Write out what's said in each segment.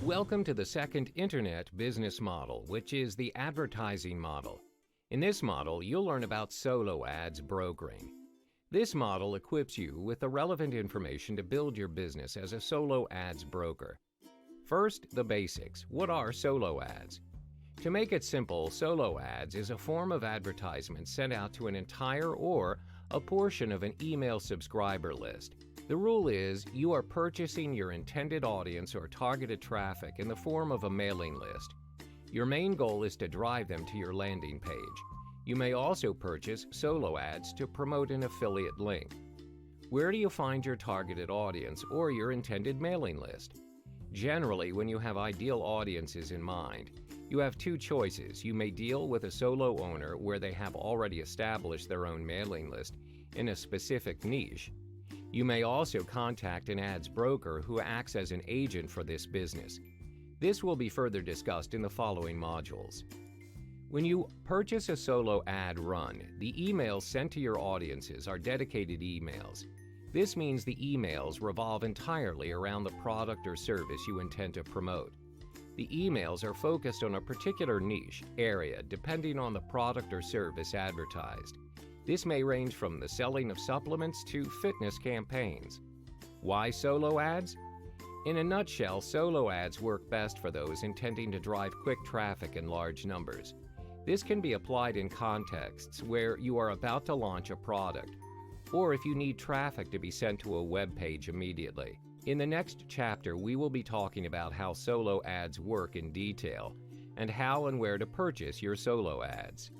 Welcome to the second internet business model, which is the advertising model. In this model, you'll learn about solo ads brokering. This model equips you with the relevant information to build your business as a solo ads broker. First, the basics. What are solo ads? To make it simple, solo ads is a form of advertisement sent out to an entire or a portion of an email subscriber list. The rule is you are purchasing your intended audience or targeted traffic in the form of a mailing list. Your main goal is to drive them to your landing page. You may also purchase solo ads to promote an affiliate link. Where do you find your targeted audience or your intended mailing list? Generally, when you have ideal audiences in mind, you have two choices. You may deal with a solo owner where they have already established their own mailing list in a specific niche. You may also contact an ads broker who acts as an agent for this business. This will be further discussed in the following modules. When you purchase a solo ad run, the emails sent to your audiences are dedicated emails. This means the emails revolve entirely around the product or service you intend to promote. The emails are focused on a particular niche area depending on the product or service advertised. This may range from the selling of supplements to fitness campaigns. Why solo ads? In a nutshell, solo ads work best for those intending to drive quick traffic in large numbers. This can be applied in contexts where you are about to launch a product, or if you need traffic to be sent to a web page immediately. In the next chapter, we will be talking about how solo ads work in detail and how and where to purchase your solo ads.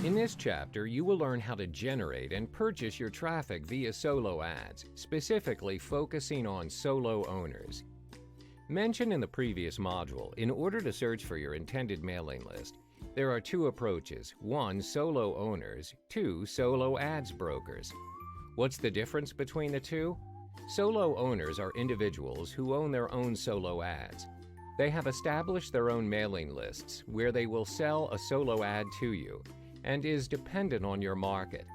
In this chapter, you will learn how to generate and purchase your traffic via solo ads, specifically focusing on solo owners. Mentioned in the previous module, in order to search for your intended mailing list, there are two approaches. One, solo owners. Two, solo ads brokers. What's the difference between the two? Solo owners are individuals who own their own solo ads. They have established their own mailing lists where they will sell a solo ad to you and is dependent on your market.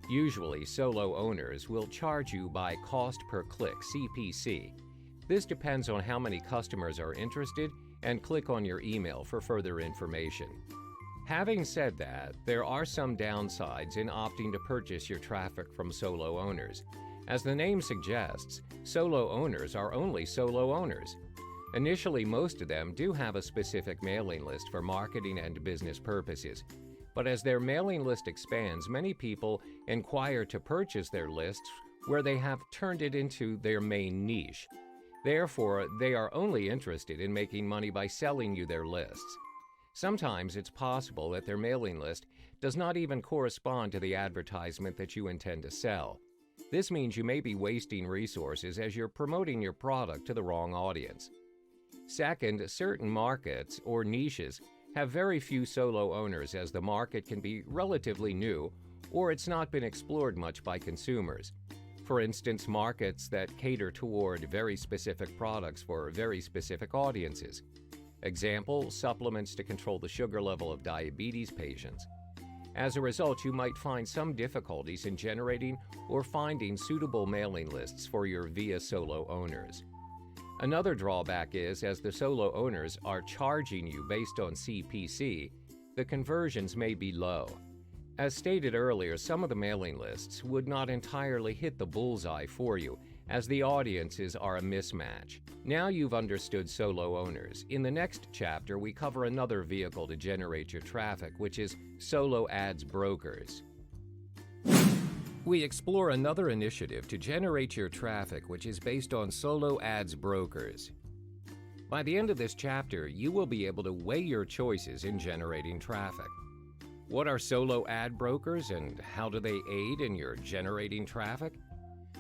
Usually, solo owners will charge you by cost per click, CPC. This depends on how many customers are interested and click on your email for further information. Having said that, there are some downsides in opting to purchase your traffic from solo owners. As the name suggests, solo owners are only solo owners. Initially, most of them do have a specific mailing list for marketing and business purposes. But as their mailing list expands, many people inquire to purchase their lists where they have turned it into their main niche. Therefore, they are only interested in making money by selling you their lists. Sometimes it's possible that their mailing list does not even correspond to the advertisement that you intend to sell. This means you may be wasting resources as you're promoting your product to the wrong audience. Second, certain markets or niches have very few solo owners as the market can be relatively new or it's not been explored much by consumers. For instance, markets that cater toward very specific products for very specific audiences. Example, supplements to control the sugar level of diabetes patients. As a result, you might find some difficulties in generating or finding suitable mailing lists for your via solo owners. Another drawback is, as the solo owners are charging you based on CPC, the conversions may be low. As stated earlier, some of the mailing lists would not entirely hit the bullseye for you, as the audiences are a mismatch. Now you've understood solo owners. In the next chapter, we cover another vehicle to generate your traffic, which is solo ads brokers. We explore another initiative to generate your traffic, which is based on solo ads brokers. By the end of this chapter, you will be able to weigh your choices in generating traffic. What are solo ad brokers and how do they aid in your generating traffic?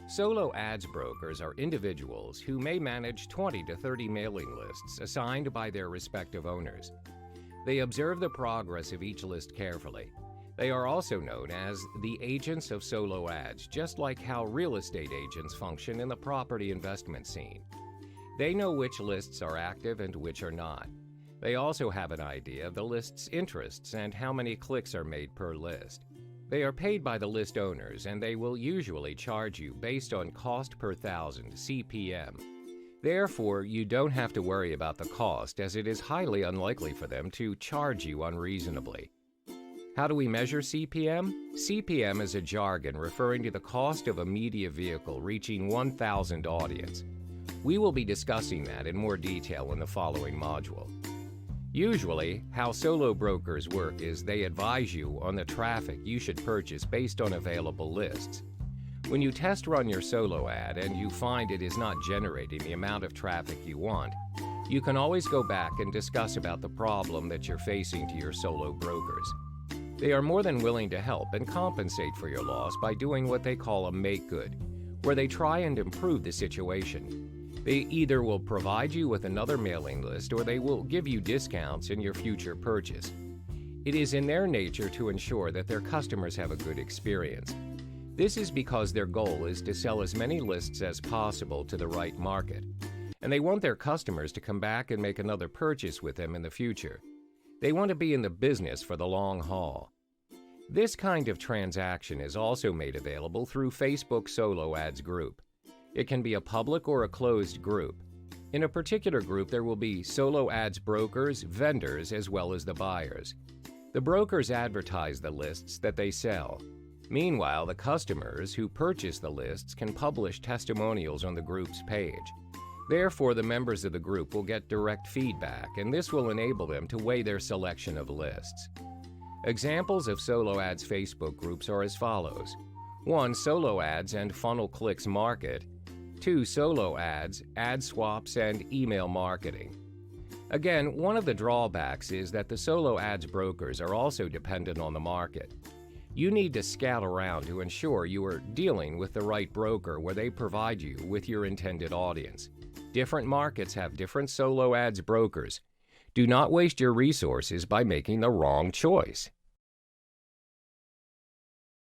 Solo ads brokers are individuals who may manage 20 to 30 mailing lists assigned by their respective owners. They observe the progress of each list carefully. They are also known as the agents of solo ads, just like how real estate agents function in the property investment scene. They know which lists are active and which are not. They also have an idea of the list's interests and how many clicks are made per list. They are paid by the list owners, and they will usually charge you based on cost per thousand, CPM. Therefore, you don't have to worry about the cost, as it is highly unlikely for them to charge you unreasonably. How do we measure CPM? CPM is a jargon referring to the cost of a media vehicle reaching 1,000 audience. We will be discussing that in more detail in the following module. Usually, how solo brokers work is they advise you on the traffic you should purchase based on available lists. When you test run your solo ad and you find it is not generating the amount of traffic you want, you can always go back and discuss about the problem that you're facing to your solo brokers. They are more than willing to help and compensate for your loss by doing what they call a make good, where they try and improve the situation. They either will provide you with another mailing list or they will give you discounts in your future purchase. It is in their nature to ensure that their customers have a good experience. This is because their goal is to sell as many lists as possible to the right market, and they want their customers to come back and make another purchase with them in the future. They want to be in the business for the long haul. This kind of transaction is also made available through Facebook Solo Ads Group. It can be a public or a closed group. In a particular group, there will be solo ads brokers, vendors, as well as the buyers. The brokers advertise the lists that they sell. Meanwhile, the customers who purchase the lists can publish testimonials on the group's page. Therefore, the members of the group will get direct feedback, and this will enable them to weigh their selection of lists. Examples of solo ads Facebook groups are as follows. 1. Solo ads and funnel clicks market. 2. Solo ads, ad swaps, and email marketing. Again, one of the drawbacks is that the solo ads brokers are also dependent on the market. You need to scout around to ensure you are dealing with the right broker where they provide you with your intended audience. Different markets have different solo ads brokers. Do not waste your resources by making the wrong choice.